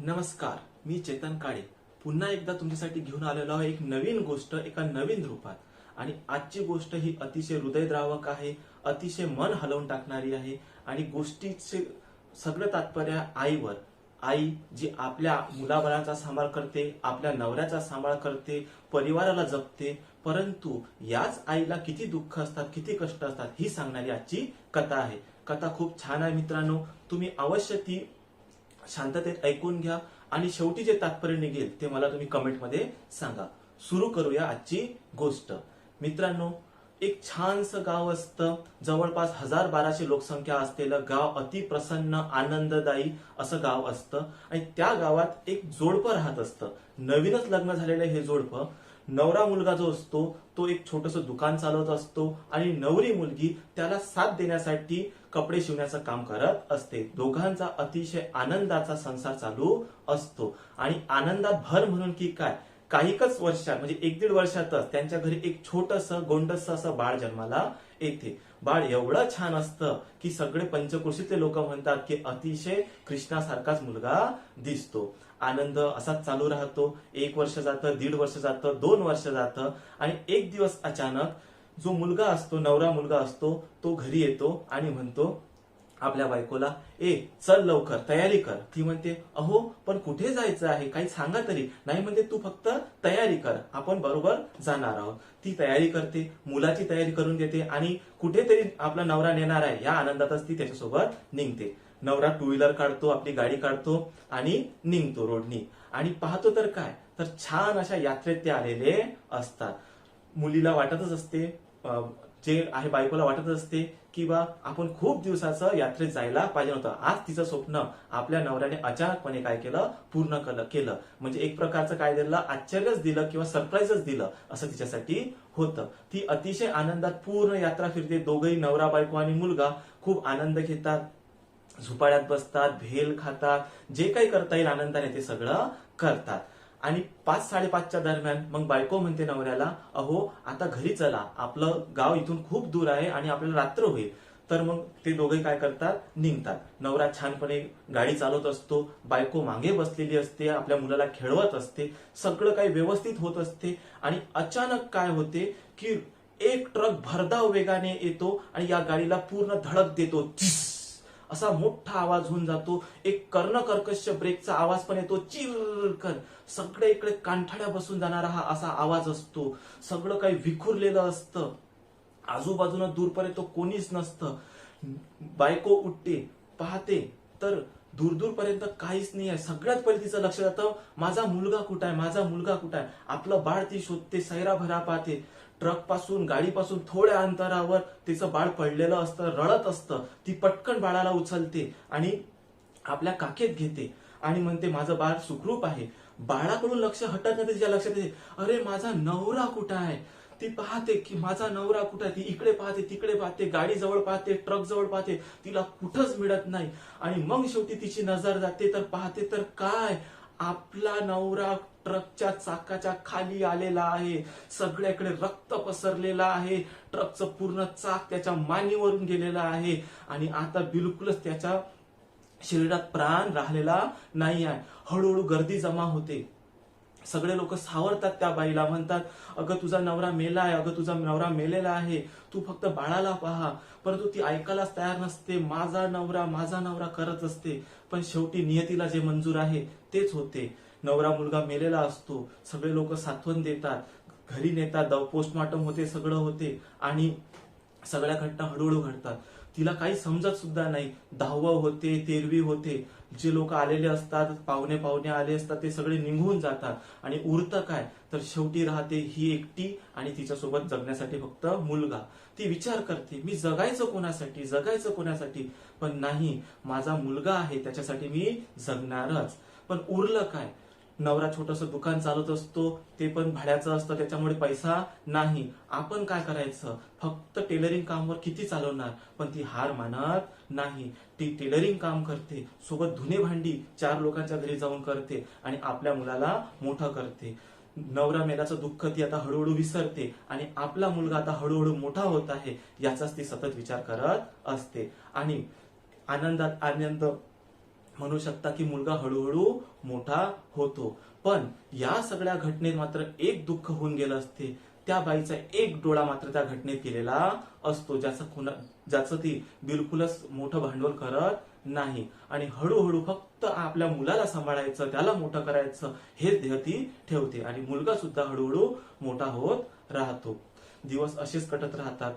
नमस्कार, मी चेतन काळे पुन्हा एकदा तुमच्यासाठी घेऊन आलेलो आहे एक नवीन गोष्ट एका नवीन रूपात. आणि आजची गोष्ट ही अतिशय हृदयद्रावक आहे, अतिशय मन हलवून टाकणारी आहे. आणि गोष्टीचे सगळं तात्पर्य आईवर. आई जी आपल्या मुलाबाळांचा सांभाळ करते, आपल्या नवऱ्याचा सांभाळ करते, परिवाराला जपते, परंतु याच आईला किती दुःख असतात, किती कष्ट असतात ही सांगणारी आजची कथा आहे. कथा खूप छान आहे मित्रांनो, तुम्ही अवश्य ती शांततेत ऐकून घ्या आणि शेवटी जे तात्पर्य निघेल ते मला तुम्ही कमेंटमध्ये सांगा. सुरू करूया आजची गोष्ट. मित्रांनो, एक छानसं गाव असतं, जवळपास 1000-1200 लोकसंख्या असलेलं गाव, अति प्रसन्न आनंददायी असं गाव असतं. आणि त्या गावात एक जोडपं राहत असतं. नवीनच लग्न झालेलं हे जोडपं. नवरा मुलगा जो असतो तो एक छोटंसं दुकान चालवत असतो आणि नवरी मुलगी त्याला साथ देण्यासाठी कपडे शिवण्याचं काम करत असते. दोघांचा अतिशय आनंदाचा संसार चालू असतो. आणि आनंदात भर म्हणून की काय, काहीकच वर्षात म्हणजे 1-1.5 वर्षातच त्यांच्या घरी एक छोटंसं गोंडसं असं बाळ जन्माला येते. बाळ एवढं छान असतं की सगळे पंचक्रोशीतले लोक म्हणतात की अतिशय कृष्णासारखाच मुलगा दिसतो. आनंद असाच चालू राहतो. 1 वर्ष जातं, 1.5 वर्ष जातं, 2 वर्ष जातं. आणि एक दिवस अचानक जो मुलगा असतो, नवरा मुलगा असतो, तो घरी येतो आणि म्हणतो आपल्या बायकोला, ए चल लवकर तयारी कर. ती म्हणते, अहो पण कुठे जायचं आहे, काही सांगा तरी. नाही म्हणते, तू फक्त तयारी कर, आपण बरोबर जाणार आहोत. ती तयारी करते, मुलाची तयारी करून देते आणि कुठेतरी आपला नवरा नेणार आहे या आनंदातच ती त्याच्यासोबत निघते. नवरा 2 व्हीलर काढतो, आपली गाडी काढतो आणि निघतो रोडनी. आणि पाहतो तर काय, तर छान अशा यात्रेत ते आलेले असतात. मुलीला वाटतच असते, जे आहे बायकोला वाटत असते की बा आपण खूप दिवसाचं यात्रेत जायला पाहिजे होतं. आज तिचं स्वप्न आपल्या नवऱ्याने अचानकपणे काय केलं, पूर्ण केलं. म्हणजे एक प्रकारचं काय दिलं, आश्चर्यच दिलं किंवा सरप्राईजच दिलं असं तिच्यासाठी होतं. ती अतिशय आनंदात पूर्ण यात्रा फिरते. दोघही नवरा बायको आणि मुलगा खूप आनंद घेतात, झुपाळ्यात बसतात, भेल खातात, जे काही करता येईल आनंदाने ते सगळं करतात. आणि 5-5:30च्या दरम्यान मग बायको म्हणते नवऱ्याला, अहो आता घरी चला, आपलं गाव इथून खूप दूर आहे आणि आपल्याला रात्र होईल. तर मग ते दोघे काय करतात, निघतात. नवरा छानपणे गाडी चालवत असतो, बायको मागे बसलेली असते, आपल्या मुलाला खेळवत असते, सगळं काही व्यवस्थित होत असते. आणि अचानक काय होते की एक ट्रक भरधाव वेगाने येतो आणि या गाडीला पूर्ण धडक देतो. असा मोठा आवाज होऊन जातो. एक कर्णकर्कश ब्रेकचा आवाज पण येतो, चिरकन. सगळे इकडे कानठळ्या बसून जाणारा हा असा आवाज असतो. सगळं काही विखुरलेलं असतं, आजूबाजूला दूरपर्यंत कोणीच नसतं. बायको उठते, पाहते तर दूरपर्यंत काहीच नाही आहे. सगळ्यात पहिले तिचं लक्ष जातं, माझा मुलगा कुठं आहे, माझा मुलगा कुठं आहे. आपलं बाळ ती शोधते, सैराभरा पाहते. ट्रक पासून, गाडीपासून थोड्या अंतरावर तिचं बाळ पडलेलं असतं, रडत असतं. ती पटकन बाळाला उचलते आणि आपल्या काखेत घेते आणि म्हणते, माझं बाळ सुखरूप आहे. बाळाकडून लक्ष हटत नाही, तिच्या लक्षात येते, अरे माझा नवरा कुठं आहे. ती पाहते की माझा नवरा कुठं आहे. ती इकडे पाहते, तिकडे पाहते, गाडी जवळ पाहते, ट्रक जवळ पाहते, तिला कुठंच मिळत नाही. आणि मग शेवटी तिची नजर जाते तर पाहते तर काय, आपला नवरा ट्रकच्या चाकाच्या खाली आलेला आहे. सगळ्याकडे रक्त पसरलेला आहे. ट्रकचं पूर्ण चाक त्याच्या मानेवरून गेलेलं आहे आणि आता बिलकुलच त्याच्या शरीरात प्राण राहिलेला नाही आहे. हळूहळू गर्दी जमा होते. सगळे लोक सावरतात त्या बाईला, म्हणतात, अगं तुझा नवरा मेला आहे, अगं तुझा नवरा मेलेला आहे, तू फक्त बाळाला पहा. परंतु ती ऐकायलाच तयार नसते. माझा नवरा करत असते. पण शेवटी नियतीला जे मंजूर आहे तेच होते. नवरा मुलगा मेलेला असतो. सगळे लोक सांत्वन देतात, घरी नेतात, पोस्टमॉर्टम होते, सगळं होते आणि सगळ्या घटना हळूहळू घडतात. तिला काही समजत सुद्धा नाही. 10व होते, 13वी होते. जे लोक आलेले असतात, पाहुणे आले असतात, ते सगळे निघून जातात. आणि उरतं काय, तर शेवटी राहते ही एकटी आणि तिच्यासोबत जगण्यासाठी फक्त मुलगा. ती विचार करते, मी जगायचं कोणासाठी. पण नाही, माझा मुलगा आहे, त्याच्यासाठी मी जगणारच. पण उरलं काय, नवरा छोटंसं दुकान चालवत असतो, ते पण भाड्याचं असतं, त्याच्यामुळे पैसा नाही. आपण काय करायचं, फक्त टेलरिंग कामवर किती चालवणार. पण ती हार मानत नाही. ती टेलरिंग काम करते, सोबत धुणे भांडी 4 लोकांच्या घरी जाऊन करते आणि आपल्या मुलाला मोठं करते. नवरा मेल्याचं दुःख ती आता हळूहळू विसरते आणि आपला मुलगा आता हळूहळू मोठा होत आहे याचाच ती सतत विचार करत असते. आणि आनंदात आनंद म्हणू शकता की मुलगा हळूहळू मोठा होतो. पण या सगळ्या घटनेत मात्र एक दुःख होऊन गेलं असते. त्या बाईचा एक डोळा मात्र त्या घटनेत गेलेला असतो, ज्याचं ती बिलकुलच मोठं भांडवल करत नाही. आणि हळूहळू फक्त आपल्या मुलाला सांभाळायचं, त्याला मोठं करायचं हे ध्येय ती ठेवते. आणि मुलगा सुद्धा हळूहळू मोठा होत राहतो. दिवस असेच कटत राहतात.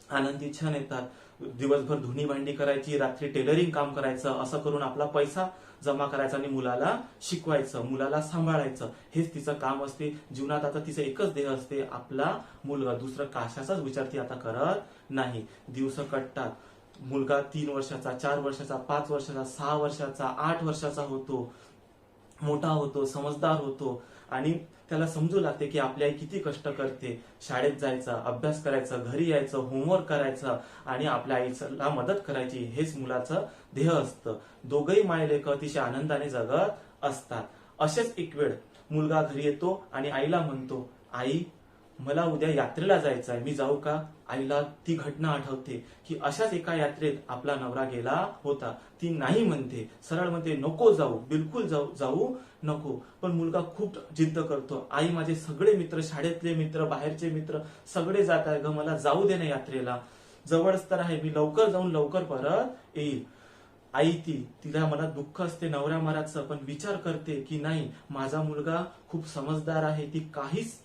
आनंदी क्षण येतात. दिवसभर धुणी भांडी करायची, रात्री टेलरिंग काम करायचं, असं करून आपला पैसा जमा करायचा आणि मुलाला शिकवायचं, मुलाला सांभाळायचं, हेच तिचं काम असते. जीवनात आता तिचं एकच ध्येय असते, आपला मुलगा. दुसरं कशाचाच विचार ती आता करत नाही. दिवस कटतात. मुलगा 3 वर्षाचा, 4 वर्षाचा, 5 वर्षाचा, 6 वर्षाचा, 8 वर्षाचा होतो, मोठा होतो, समजदार होतो. आणि त्याला समजू लागते की आपली आई किती कष्ट करते. शाळेत जायचं, अभ्यास करायचं, घरी यायचं, होमवर्क करायचं आणि आपल्या आईला मदत करायची, हेच मुलाचं ध्येय असतं. दोघही मायलेक अतिशय आनंदाने जगत असतात. असेच एक वेळ मुलगा घरी येतो आणि आईला म्हणतो, आई मला उद्या यात्रेला जायचं आहे, मी जाऊ का? आईला ती घटना आठवते की अशाच एका यात्रेत आपला नवरा गेला होता. ती नाही म्हणते, सरळ म्हणते नको जाऊ, बिलकुल जाऊ नको. पण मुलगा खूप जिद्द करतो, आई माझे सगळे मित्र, शाळेतले मित्र, बाहेरचे मित्र सगळे जात आहे ग, मला जाऊ दे ना यात्रेला, जवळच तर आहे, मी लवकर जाऊन लवकर परत येईल. आई तिला मनात दुःख असते नवऱ्या माराचं, पण विचार करते की नाही, माझा मुलगा खूप समजदार आहे.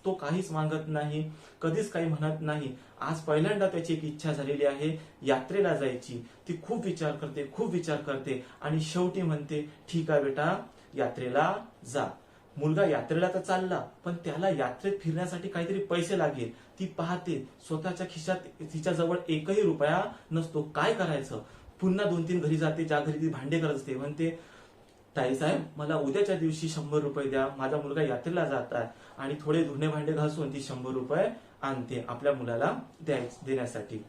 तो काहीच मागत नाही, कधीच काही म्हणत नाही. आज पहिल्यांदा त्याची एक इच्छा झालेली आहे यात्रेला जायची. ती खूप विचार करते आणि शेवटी म्हणते ठीक आहे बेटा, यात्रेला जा. मुलगा यात्रेला तर चालला, पण त्याला यात्रेत फिरण्यासाठी काहीतरी पैसे लागेल. ती पाहते स्वतःच्या खिशात तिच्याजवळ एकही रुपया नसतो. काय करायचं? पुन्हा 2-3 घरी जाते, ज्या घरी ती भांडे करत असते. म्हणते ताईसाहेब मला उद्याच्या दिवशी 100 रुपये द्या, माझा मुलगा यात्रेला जात आहे. आणि थोडे धुणे भांडे घासून ती 100 रुपये आणते आपल्या मुलाला देण्यासाठी.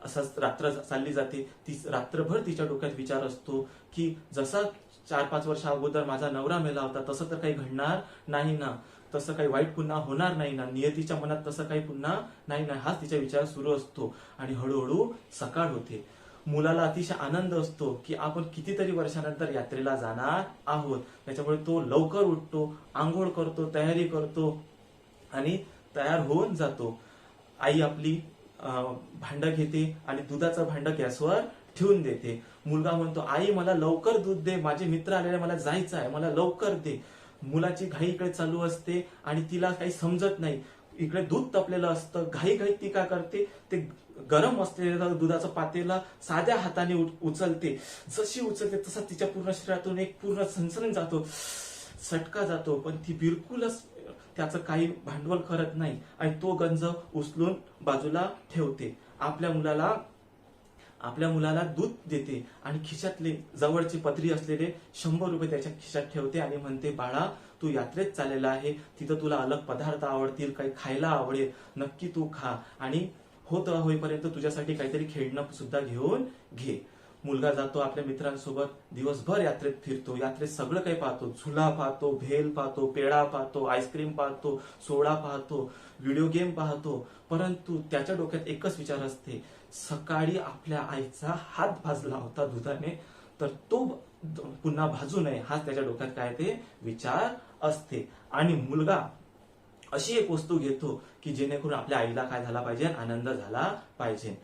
असंच रात्र चालली जाते. ती रात्रभर तिच्या डोक्यात विचार असतो की जसा 4-5 वर्षा अगोदर माझा नवरा मेला होता तसं तर काही घडणार नाही ना, तसं काही वाईट पुन्हा होणार नाही ना, नियतीच्या मनात तसं काही पुन्हा नाही ना, हाच तिचा विचार सुरू असतो. आणि हळूहळू सकाळ होते. मुलाला अतिशय आनंद असतो की आपण कितीतरी वर्षानंतर यात्रेला जाणार आहोत. त्याच्यामुळे तो लवकर उठतो, आंघोळ करतो, तयारी करतो आणि तयार होऊन जातो. आई आपली भांडं घेते आणि दुधाचं भांडं गॅसवर ठेवून देते. मुलगा म्हणतो आई मला लवकर दूध दे, माझे मित्र आलेले, मला जायचं आहे, मला लवकर दे. मुलाची घाई इकडे चालू असते आणि तिला काही समजत नाही. इकडे दूध तपलेलं असतं. घाई ती काय करते, ते गरम असलेलं दुधाचं पातेला साध्या हाताने उचलते. जशी उचलते तसा तिच्या पूर्ण शरीरातून एक पूर्ण सनसनी जातो, सटका जातो. पण ती बिलकुलच त्याचं काही भांडवल करत नाही आणि तो गंज उचलून बाजूला ठेवते. आपल्या मुलाला दूध देते आणि खिशातले जवळची पत्री असलेले 100 रुपये त्याच्या खिशात ठेवते आणि म्हणते बाळा तू यात्रेत चाललेला आहे, तिथं तुला अलग पदार्थ आवडतील, काही खायला आवडेल, नक्की तू खा आणि होईपर्यंत तुझ्यासाठी काहीतरी खेळणं सुद्धा घेऊन घे. मुलगा जातो आपल्या मित्रांसोबत, दिवसभर यात्रेत फिरतो. यात्रेत सगळं काही पाहतो, झुला पाहतो, भेल पाहतो, पेढा पाहतो, आईस्क्रीम पाहतो, सोडा पाहतो, व्हिडिओ गेम पाहतो. परंतु त्याच्या डोक्यात एकच विचार असते, सकाळी आपल्या आईचा हात भाजला होता दुधाने, तर तो पुन्हा भाजू नये, हाच त्याच्या डोक्यात काय ते विचार असते. आणि मुलगा अशी एक वस्तू घेतो की जेणेकरून आपल्या आईला काय झाला पाहिजे, आनंद झाला पाहिजे.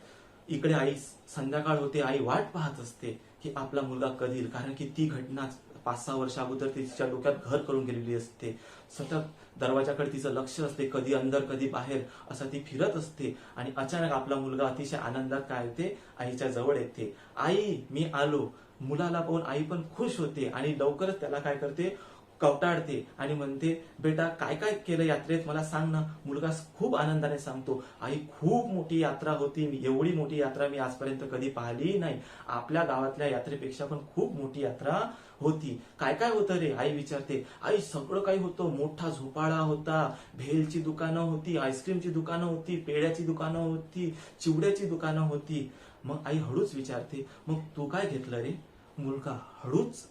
इकडे आई संध्याकाळ होते, आई वाट पाहत असते की आपला मुलगा कधी येईल, कारण की ती घटना 5-6 वर्ष अगोदर तिच्या डोक्यात घर करून गेलेली असते. सतत दरवाजाकडे तिचं लक्ष असते, कधी अंदर कधी बाहेर असं ती फिरत असते. आणि अचानक आपला मुलगा अतिशय आनंदात काय येते, आईच्या जवळ येते. आई मी आलो. मुलाला पाहून आई पण खुश होते आणि लवकरच त्याला काय करते, कवटाळते आणि म्हणते बेटा काय काय केलं यात्रेत मला सांग ना. मुलगा खूप आनंदाने सांगतो, आई खूप मोठी यात्रा होती, एवढी मोठी यात्रा मी आजपर्यंत कधी पाहिली नाही, आपल्या गावातल्या यात्रेपेक्षा पण खूप मोठी यात्रा होती. काय काय होतं रे, आई विचारते. आई सगळं काही होतं, मोठा झोपाळा होता, भेलची दुकानं होती, आईस्क्रीमची दुकानं होती, पेढ्याची दुकानं होती, चिवड्याची दुकानं होती. मग आई हळूच विचारते मग तू काय घेतलं रे. मुलगा हळूच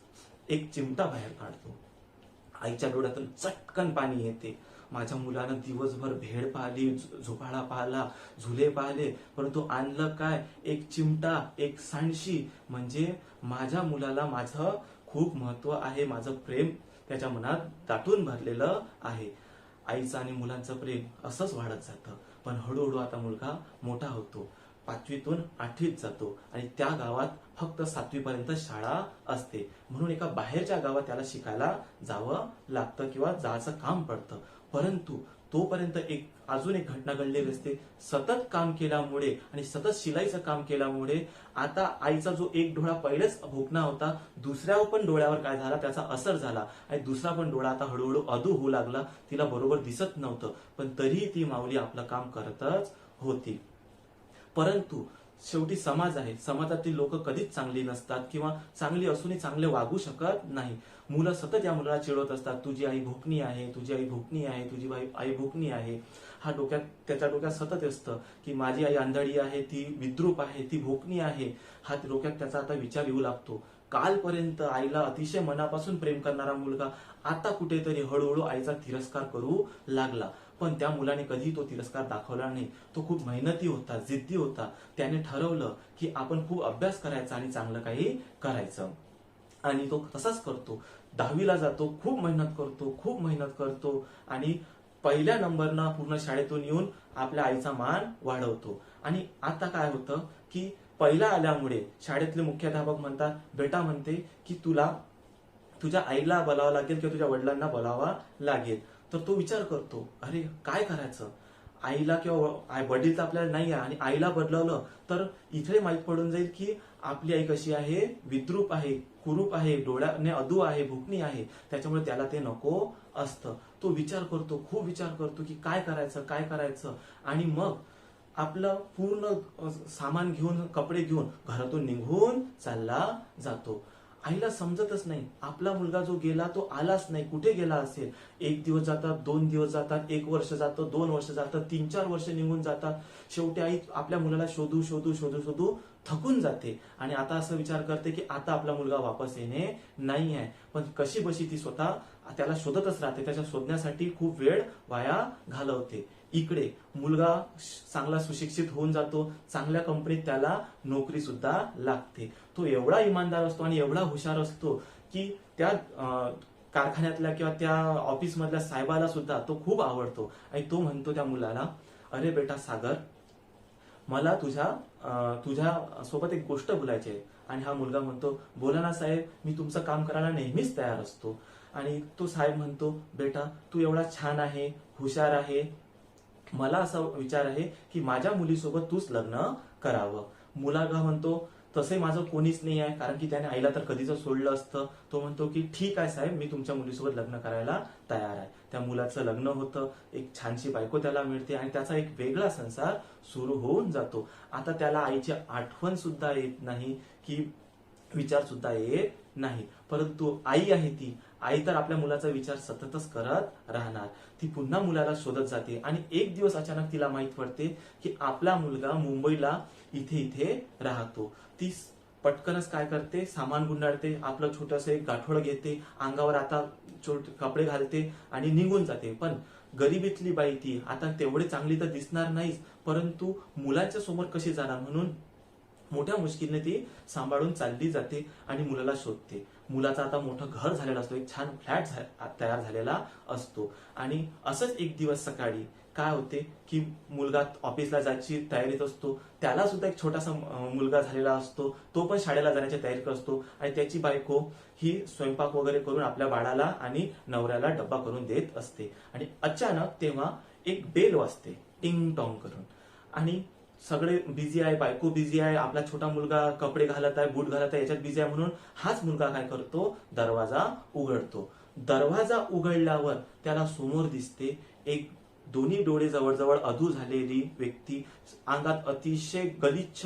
एक चिमटा बाहेर काढतो. आईच्या डोळ्यातून चटकन पाणी येते. माझ्या मुलानं दिवसभर भेळ पाहिली, झोपाळा पाहिला, झुले पाहिले, परंतु आणलं काय? एक चिमटा, एक सांडशी. म्हणजे माझ्या मुलाला माझं खूप महत्व आहे, माझं प्रेम त्याच्या मनात दाटून भरलेलं आहे. आईचं आणि मुलांचं प्रेम असंच वाढत जातं. पण हळूहळू आता मुलगा मोठा होतो, 5वीतून 8वीत जातो आणि त्या गावात फक्त 7वी पर्यंत शाळा असते, म्हणून एका बाहेरच्या गावात त्याला शिकायला जावं लागतं किंवा जायचं काम पडतं. परंतु तोपर्यंत अजून एक घटना घडलेली असते. सतत काम केल्यामुळे आणि सतत शिलाईचं काम केल्यामुळे आता आईचा जो एक डोळा पहिलेच भोकणा होता, दुसऱ्या पण डोळ्यावर काय झाला, त्याचा असर झाला आणि दुसरा पण डोळा आता हळूहळू अधू होऊ लागला. तिला बरोबर दिसत नव्हतं, पण तरीही ती माऊली आपलं काम करतच होती. परंतु शेवटी समाज आहे, समाजातील लोक कधीच चांगली नसतात किंवा चांगली असूनही चांगले वागू शकत नाही. मुलं सतत या मुलाला चिडवत असतात, तुझी आई भोकणी आहे, तुझी आई भोकणी आहे, तुझी आई भोकणी आहे. त्याच्या डोक्यात सतत असतं की माझी आई आंधळी आहे, ती विद्रूप आहे, ती भोकणी आहे. हा डोक्यात त्याचा आता विचार येऊ लागतो. कालपर्यंत आईला अतिशय मनापासून प्रेम करणारा मुलगा आता कुठेतरी हळूहळू आईचा तिरस्कार करू लागला. पण त्या मुलाने कधी तो तिरस्कार दाखवला नाही. तो खूप मेहनती होता, जिद्दी होता. त्याने ठरवलं की आपण खूप अभ्यास करायचा आणि चांगलं काही करायचं, आणि तो तसाच करतो. 10वीला जातो, खूप मेहनत करतो आणि पहिल्या नंबरनं पूर्ण शाळेतून येऊन आपल्या आईचा मान वाढवतो. आणि आता काय होतं की पहिला आल्यामुळे शाळेतले मुख्याध्यापक म्हणतात, बेटा म्हणते की तुला तुझ्या आईला बोलावं लागेल किंवा तुझ्या वडिलांना बोलावा लागेल. तर तो विचार करतो, अरे काय करायचं, आईला किंवा वडील तर आपल्याला नाही आहे आणि आईला बदलवलं तर इथे माहीत पडून जाईल की आपली आई कशी आहे, विद्रूप आहे, कुरूप आहे, डोळ्याने अधू आहे, भुकणी आहे. त्याच्यामुळे त्याला ते नको असतं. तो विचार करतो, खूप विचार करतो की काय करायचं. आणि मग आपलं पूर्ण सामान घेऊन, कपडे घेऊन घरातून निघून चालला जातो. आईला समजतच नाही, आपला मुलगा जो गेला तो आलाच नाही, कुठे गेला असेल. 1 दिवस जातात, 2 दिवस जातात, 1 वर्ष जातं, 2 वर्ष जातात, 3-4 वर्ष निघून जातात. शेवटी आई आपल्या मुलाला शोधू थकून जाते आणि आता असं विचार करते की आता आपला मुलगा वापस येणे नाही आहे. पण कशी बशी ती स्वतः त्याला शोधतच राहते, त्याच्या शोधण्यासाठी खूप वेळ वाया घालवते. इकडे मुलगा चांगला सुशिक्षित होऊन जातो, चांगल्या कंपनीत त्याला नोकरी सुद्धा लागते. तो एवढा इमानदार असतो आणि एवढा हुशार असतो की त्या कारखान्यातल्या किंवा त्या ऑफिस मधल्या साहेबाला सुद्धा तो खूप आवडतो. आणि तो म्हणतो त्या मुलाला, अरे बेटा सागर, मला तुझ्या सोबत एक गोष्ट बोलायची आहे. आणि हा मुलगा म्हणतो, बोला ना साहेब, मी तुमचं काम करायला नेहमीच तयार असतो. आणि तो साहेब म्हणतो, बेटा तू एवढा छान आहे, हुशार आहे, मला असा विचार आहे की माझ्या मुलीसोबत तूच लग्न करावं. मुलगा म्हणतो, तसे माझं कोणीच नाही आहे, कारण की त्याने आईला तर कधीच सोडलं असतं. तो म्हणतो की ठीक आहे साहेब, मी तुमच्या मुलीसोबत लग्न करायला तयार आहे. त्या मुलाचं लग्न होतं, एक छानशी बायको त्याला मिळते आणि त्याचा एक वेगळा संसार सुरू होऊन जातो. आता त्याला आईची आठवण सुद्धा येत नाही, की विचार सुद्धा येत नाही. परंतु आई आहे ती आई तर आपल्या मुलाचा विचार सततच करत राहणार. ती पुन्हा मुलाला शोधत जाते आणि एक दिवस अचानक तिला माहित पडते की आपला मुलगा मुंबईला इथे राहतो. ती पटकनच काय करते, सामान गुंडाळते, आपलं छोटस एक गाठोडं घेते, अंगावर आता कपडे घालते आणि निघून जाते. पण गरिबीतली बाई ती आता तेवढे चांगली तर दिसणार नाहीच, परंतु मुलांच्या समोर कशी जाणार म्हणून मोठ्या मुश्किलने ती सांभाळून चालली जाते आणि मुलाला शोधते. मुलाचा आता मोठं घर झालेलं असतो, एक छान फ्लॅट तयार झालेला असतो. आणि असंच एक दिवस सकाळी काय होते की मुलगा ऑफिसला जायची तयारीत असतो, त्याला सुद्धा एक छोटासा मुलगा झालेला असतो, तो पण शाळेला जाण्याची तयारी करत असतो. आणि त्याची बायको ही स्वयंपाक वगैरे करून आपल्या बाळाला आणि नवऱ्याला डब्बा करून देत असते. आणि अचानक तेव्हा एक बेल वाजते, टिंग टॉंग करून. आणि सगळे बिझी आहे, बायको बिझी आहे, आपला छोटा मुलगा कपडे घालत आहे, बूट घालत आहे, याच्यात बिझी आहे. म्हणून हाच मुलगा काय करतो, दरवाजा उघडतो. दरवाजा उघडल्यावर त्याला समोर दिसते एक दोन्ही डोळे जवळजवळ अधू झालेली व्यक्ती, अंगात अतिशय गलिच्छ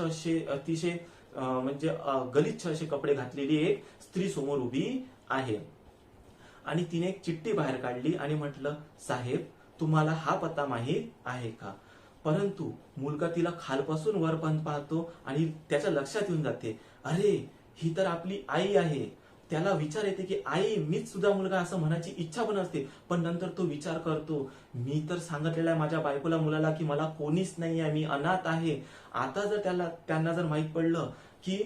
असे कपडे घातलेली एक स्त्री समोर उभी आहे. आणि तिने एक चिठ्ठी बाहेर काढली आणि म्हटलं, साहेब तुम्हाला हा पत्ता माहीत आहे का? परंतु मुलगा तिला खालपासून वरपर्यंत पाहतो आणि त्याच्या लक्षात येऊन जाते, अरे ही तर आपली आई आहे. त्याला विचार येते की आई मीच तुझा मुलगा, असं म्हणायची इच्छा पण असते. पण नंतर तो विचार करतो, मी तर सांगितलेला आहे माझ्या बायकोला मुलाला की मला कोणीच नाही आहे, मी अनाथ आहे. आता जर त्यांना जर माहित पडलं की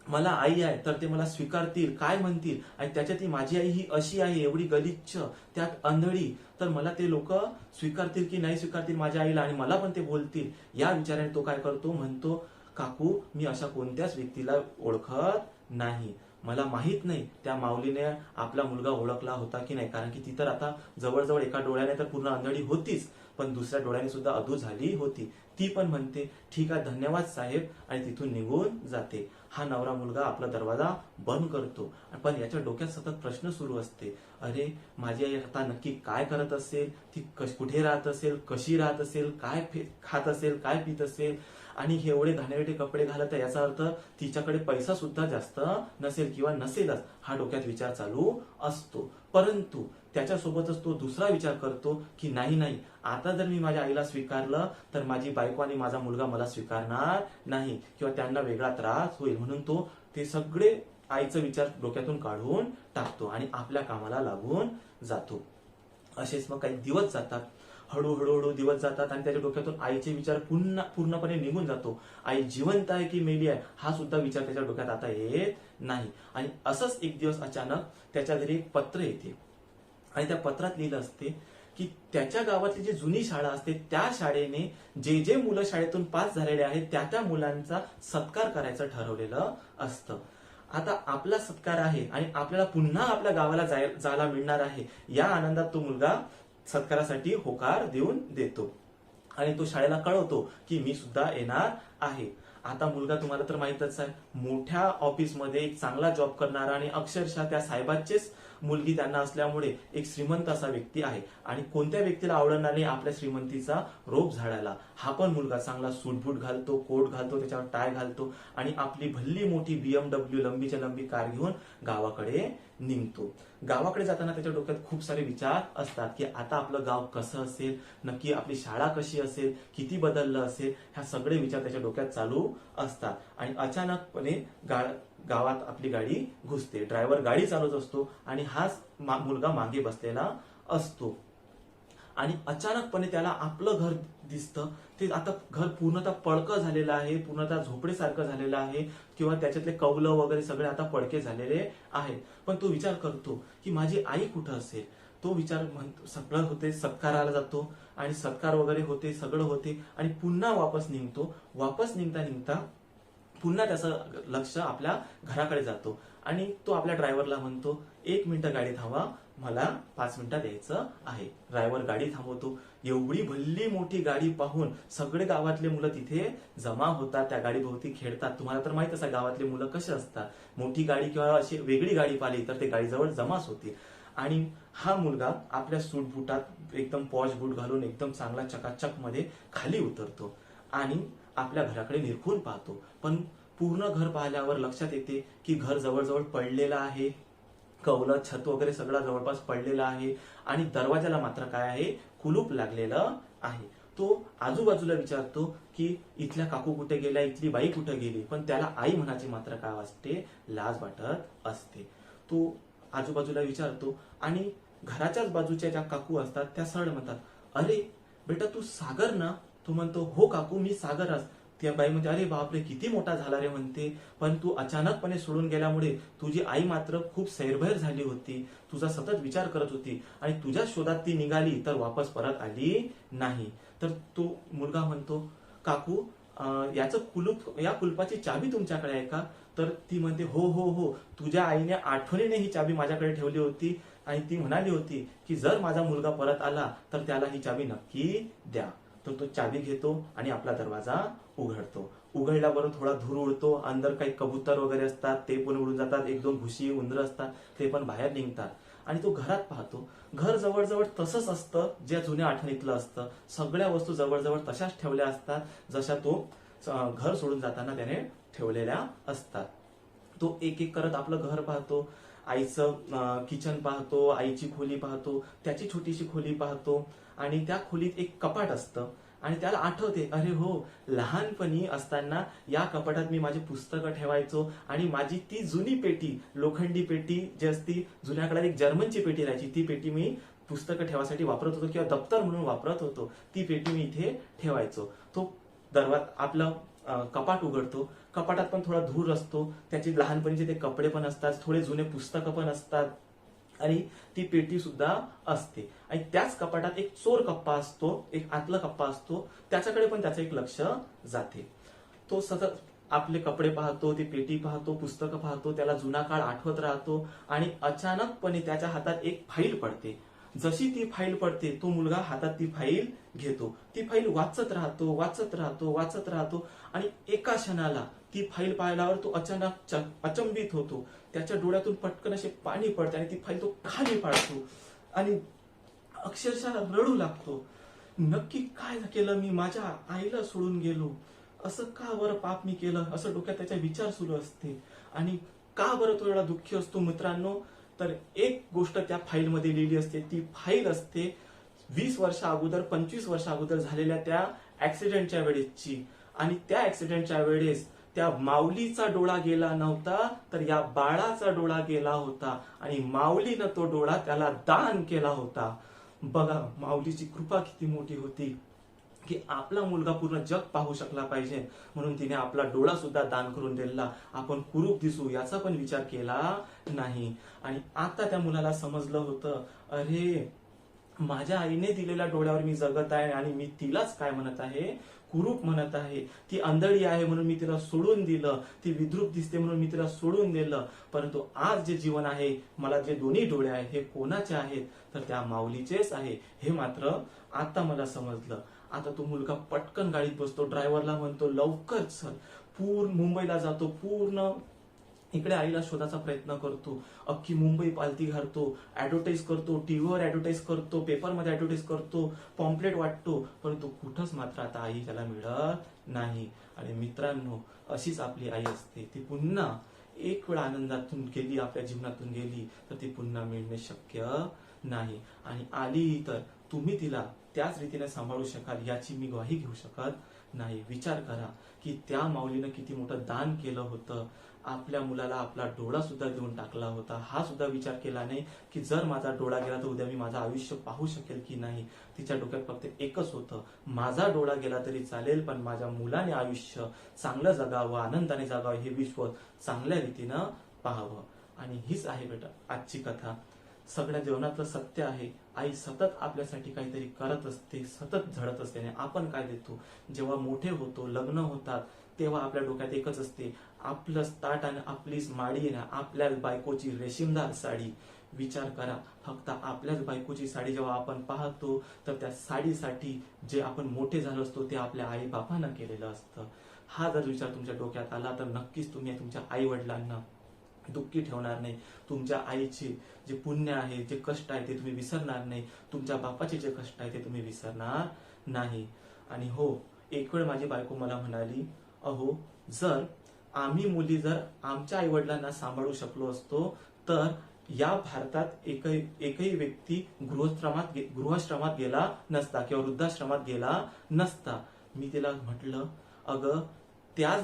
मला आई आहे तर ते मला स्वीकारतील, काय म्हणतील, आणि त्याच्यात माझी आई ही अशी आहे, एवढी गलिच्छ, त्यात आंधळी, तर मला ते लोक स्वीकारतील की नाही स्वीकारतील माझ्या आईला, आणि मला पण ते बोलतील. या विचाराने तो काय करतो, म्हणतो काकू मी अशा कोणत्याच व्यक्तीला ओळखत नाही, मला माहित नाही त्या माऊलीने आपला मुलगा ओळखला होता की नाही, कारण की ती तर आता जवळजवळ एका डोळ्याने तर पूर्ण आंधळी होतीच, पण दुसऱ्या डोळ्याने सुद्धा अधू झाली होती. ती पण म्हणते ठीक आहे धन्यवाद साहेब, आणि तिथून निघून जाते. हा नवरा मुलगा आपला दरवाजा बंद करतो, पण याच्या डोक्यात सतत प्रश्न सुरू असते, अरे माझी आई आता नक्की काय करत असेल, ती कुठे राहत असेल, कशी राहत असेल, काय खात असेल, काय पित असेल, आणि हे एवढे घाणेरडे कपडे घालत आहे, याचा अर्थ तिच्याकडे पैसा सुद्धा जास्त नसेल किंवा नसेलच, हा डोक्यात विचार चालू असतो. परंतु त्याच्यासोबतच तो दुसरा विचार करतो की नाही नाही, आता जर मी माझ्या आईला स्वीकारलं तर माझी बायको आणि माझा मुलगा मला स्वीकारणार नाही किंवा त्यांना वेगळा त्रास होईल, म्हणून तो ते सगळे आईचा विचार डोक्यातून काढून टाकतो आणि आपल्या कामाला लागून जातो. असेच मग काही दिवस जातात, हळूहळू दिवस जातात आणि त्याच्या डोक्यातून आईचे विचार पूर्णपणे निघून जातो. आई जिवंत आहे की मेली आहे हा सुद्धा विचार त्याच्या डोक्यात आता येत नाही. आणि असंच एक दिवस अचानक त्याच्या घरी एक पत्र येते आणि त्या पत्रात लिहिलं असते की त्याच्या गावातली जी जुनी शाळा असते त्या शाळेने जे जे मुलं शाळेतून पास झालेले आहेत त्या मुलांचा सत्कार करायचं ठरवलेलं असतं. आता आपला सत्कार आहे आणि आपल्याला पुन्हा आपल्या गावाला जायला मिळणार आहे, या आनंदात तो मुलगा सत्कारासाठी होकार देऊन देतो आणि तो शाळेला कळवतो की मी सुद्धा येणार आहे. आता मुलगा तुम्हाला तर माहितच आहे, मोठ्या ऑफिसमध्ये एक चांगला जॉब करणारा आणि अक्षरशः त्या साहेबाचेच मुलगी त्यांना असल्यामुळे एक श्रीमंत असा व्यक्ती आहे. आणि कोणत्या व्यक्तीला आवडणार नाही आपल्या श्रीमंतीचा रोप झाडायला. हा पण मुलगा चांगला सूटबूट घालतो, कोट घालतो, त्याच्यावर टाय घालतो आणि आपली भल्ली मोठी BMW लंबीच्या लंबी कार घेऊन गावाकडे निघतो. गावाकडे जाताना त्याच्या डोक्यात खूप सारे विचार असतात की आता आपलं गाव कसं असेल, नक्की आपली शाळा कशी असेल, किती बदललं असेल, ह्या सगळे विचार त्याच्या डोक्यात चालू असतात. आणि अचानकपणे गावात आपली गाडी घुसते. ड्रायव्हर गाडी चालवत असतो आणि हाच मुलगा मागे बसलेला असतो आणि अचानकपणे त्याला आपलं घर दिसतं. ते आता घर पूर्णतः पडकं झालेलं आहे, पूर्णतः झोपडीसारखं झालेलं आहे किंवा त्याच्यातले कौलं वगैरे सगळे आता पडके झालेले आहेत. पण तो विचार करतो की माझी आई कुठं असेल. तो विचार म्हणतो, सगळं होते, सत्काराला जातो आणि सत्कार वगैरे होते, सगळं होते आणि पुन्हा वापस निघतो. वापस निघता पुन्हा त्याचं लक्ष आपल्या घराकडे जातो आणि तो आपल्या ड्रायव्हरला म्हणतो 1 मिनिट गाडी थांबवा, मला 5 मिनिटात यायचं आहे. ड्रायव्हर गाडी थांबवतो. एवढी भल्ली मोठी गाडी पाहून सगळे गावातले मुलं तिथे जमा होतात, त्या गाडीभोवती खेळतात. तुम्हाला तर माहित आहे गावातले मुलं कसे असतात, मोठी गाडी किंवा अशी वेगळी गाडी पाहिली तर ते गाडीजवळ जमाच होते. आणि हा मुलगा आपल्या सूट बुटात एकदम पॉश बूट घालून एकदम चांगला चकाचक मध्ये खाली उतरतो आणि आपल्या घराकडे निरखून पाहतो. पण पूर्ण घर पाहिल्यावर लक्षात येते की घर जवळजवळ पडलेलं आहे, कौलं छत वगैरे सगळं जवळपास पडलेलं आहे आणि दरवाजाला मात्र काय आहे, कुलूप लागलेलं आहे. तो आजूबाजूला विचारतो की इथल्या काकू कुठे गेल्या, इथली बाई कुठे गेली, पण त्याला आई म्हणायची मात्र काय वाटते, लाज वाटत असते. तो आजूबाजूला विचारतो आणि घराच्याच बाजूच्या ज्या काकू असतात त्या सरळ म्हणतात, अरे बेटा तू सागर ना. तो म्हणतो हो काकू मी सागरच. त्या बाई म्हणते अरे बापरे किती मोठा झाला रे म्हणते, पण तू अचानकपणे सोडून गेल्यामुळे तुझी आई मात्र खूप सैरभैर झाली होती, तुझा सतत विचार करत होती आणि तुझ्या शोधात ती निघाली तर वापस परत आली नाही. तर तो मुलगा म्हणतो काकू याचं कुलूप, या कुलपाची चाबी तुमच्याकडे आहे का. तर ती म्हणते हो हो हो, तुझ्या आईने आठवणीने ही चाबी माझ्याकडे ठेवली होती आणि ती म्हणाली होती की जर माझा मुलगा परत आला तर त्याला ही चाबी नक्की द्या. तर तो चाबी घेतो आणि आपला दरवाजा उघडतो. उघडल्याबरोबर थोडा धूर उडतो, अंदर काही कबूतर वगैरे असतात ते पण उडून जातात, 1-2 घुशी उंदर असतात ते पण बाहेर निघतात. आणि तो घरात पाहतो, घर जवळजवळ तसंच असतं जे जुन्या आठवणीतलं असतं. सगळ्या वस्तू जवळजवळ तशाच ठेवल्या असतात जशा तो घर सोडून जाताना त्याने ठेवलेल्या असतात. तो एक एक करत आपलं घर पाहतो, आईचं किचन पाहतो, आईची खोली पाहतो, त्याची छोटीशी खोली पाहतो आणि त्या खोलीत एक कपाट असतं आणि त्याला आठवते, अरे हो, लहानपणी असताना या कपाटात मी माझी पुस्तकं ठेवायचो आणि माझी ती जुनी पेटी, लोखंडी पेटी जी असती, जुन्या काळात एक जर्मनची पेटी राहायची, ती पेटी मी पुस्तकं ठेवासाठी वापरत होतो किंवा दप्तर म्हणून वापरत होतो, ती पेटी मी इथे ठेवायचो. तो आपलं कपाट उघडतो. कपाटात पण थोडा धूर असतो, त्याची लहानपणीचे ते कपडे पण असतात, थोडे जुने पुस्तकं पण असतात आणि ती पेटी सुद्धा असते. आणि त्याच कपाटात एक चोर कप्पा असतो, एक आतला कप्पा असतो, त्याच्याकडे पण त्याचं एक लक्ष जाते. तो सतत आपले कपडे पाहतो, ती पेटी पाहतो, पुस्तकं पाहतो, त्याला जुना काळ आठवत राहतो आणि अचानकपणे त्याच्या हातात एक फाईल पडते. जशी ती फाईल पडते, तो मुलगा हातात ती फाईल घेतो. ती फाईल वाचत राहतो, वाचत राहतो, वाचत राहतो आणि एका क्षणाला ती फाईल पाहिल्यावर तो अचानक अचंबित होतो. त्याच्या डोळ्यातून पटकन असे पाणी पडते आणि ती फाईल तो खाली पाडतो आणि अक्षरशः रडू लागतो. नक्की काय केलं मी? माझ्या आईला सोडून गेलो, असं का बरं पाप मी केलं, असं डोक्यात त्याचा विचार सुरू असते. आणि का बरं तो एवढा दुःखी असतो मित्रांनो? तर एक गोष्ट त्या फाईलमध्ये लिहिली असते. ती फाईल असते 20 वर्ष अगोदर, 25 वर्ष अगोदर झालेल्या त्या ऍक्सिडेंटच्या वेळेसची. आणि त्या ऍक्सिडेंटच्या वेळेस त्या माऊलीचा डोळा गेला नव्हता, तर या बाळाचा डोळा गेला होता आणि माऊलीनं तो डोळा त्याला दान केला होता. बघा माऊलीची कृपा किती मोठी होती की आपला मुलगा पूर्ण जग पाहू शकला पाहिजे म्हणून तिने आपला डोळा सुद्धा दान करून दिला. आपण कुरूप दिसू याचा पण विचार केला नाही. आणि आता त्या मुलाला समजलं होतं, अरे माझ्या आईने दिलेल्या डोळ्यावर मी जगत आहे आणि मी तिलाच काय म्हणत आहे, कुरूप म्हणत आहे. ती आंधळी आहे म्हणून मी तिला सोडून दिलं, ती विद्रूप दिसते म्हणून मी तिला सोडून दिलं. परंतु आज जे जीवन आहे, मला जे दोन्ही डोळे आहेत, हे कोणाचे आहेत? तर त्या माऊलीचेच आहे. हे मात्र आता मला समजलं. आता तो मुलगा पटकन गाडीत बसतो, ड्रायव्हरला म्हणतो लवकर चल. पूर्ण मुंबईला जातो, पूर्ण इकडे आईला शोधाचा प्रयत्न करतो. अख्खी मुंबई पालथी घालतो, ऍडव्हर्टाईज करतो, टीव्हीवर ऍडव्हर्टाईज करतो, पेपरमध्ये ऍडव्हर्टाईज करतो, पॉम्पलेट वाटतो, परंतु कुठंच मात्र आता आई त्याला मिळत नाही. आणि मित्रांनो, अशीच आपली आई असते. ती पुन्हा एक वेळ आनंदातून गेली, आपल्या जीवनातून गेली, तर ती पुन्हा मिळणे शक्य नाही. आणि आली तर तुम्ही तिला त्याच रीतीने सांभाळू शकाल याची मी ग्वाही घेऊ शकत नाही. विचार करा की त्या माऊलीनं किती मोठं दान केलं होतं. आपल्या मुलाला आपला डोळा सुद्धा देऊन टाकला होता. हा सुद्धा विचार केला नाही की जर माझा डोळा गेला तर उद्या मी माझं आयुष्य पाहू शकेल की नाही. तिच्या डोक्यात फक्त एकच होतं, माझा डोळा गेला तरी चालेल, पण माझ्या मुलाने आयुष्य चांगलं जगावं, आनंदाने जगावं, हे विश्व चांगल्या रीतीनं पाहावं. आणि हीच आहे बेटा आजची कथा. सगळ्या जीवनातलं सत्य आहे. आई सतत आपल्यासाठी काहीतरी करत असते, सतत झडत असते. आणि आपण काय देतो? जेव्हा मोठे होतो, लग्न होतात, तेव्हा आपल्या डोक्यात एकच असते, आपलं ताट आणि आपलीच माडी ना, आपल्याच बायकोची रेशीमदार साडी. विचार करा, फक्त आपल्याच बायकोची साडी जेव्हा आपण पाहतो, तर त्या साडीसाठी जे आपण मोठे झालो असतो ते आपल्या आई बापानं केलेलं असतं. हा जर विचार तुमच्या डोक्यात आला तर नक्कीच तुम्ही तुमच्या आई वडिलांना दुःखी ठेवणार नाही. तुमच्या आईचे जे पुण्य आहे, जे कष्ट आहे, ते तुम्ही विसरणार नाही. तुमच्या बापाचे जे कष्ट आहे ते तुम्ही विसरणार नाही. आणि हो, एक वेळ माझी बायको मला म्हणाली, अहो जर आम्ही मुली जर आमच्या आई वडिलांना सांभाळू शकलो असतो तर या भारतात एकही व्यक्ती गृहाश्रमात गेला नसता किंवा वृद्धाश्रमात गेला नसता. मी तिला म्हटलं, अगं त्याच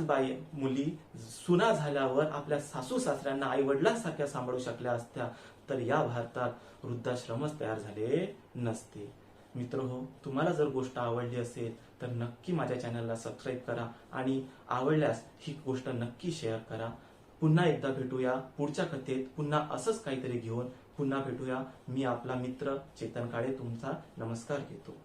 मुली सुना झाल्यावर आपल्या सासू सासऱ्यांना आई वडिलांसारख्या सांभाळू शकल्या असत्या तर या भारतात वृद्धाश्रमच तयार झाले नसते. मित्र हो, तुम्हाला जर गोष्ट आवडली असेल तर नक्की माझ्या चॅनलला सबस्क्राईब करा आणि आवडल्यास ही गोष्ट नक्की शेअर करा. पुन्हा एकदा भेटूया पुढच्या कथेत. पुन्हा असंच काहीतरी घेऊन पुन्हा भेटूया. मी आपला मित्र चेतन काळे तुमचा नमस्कार घेतो.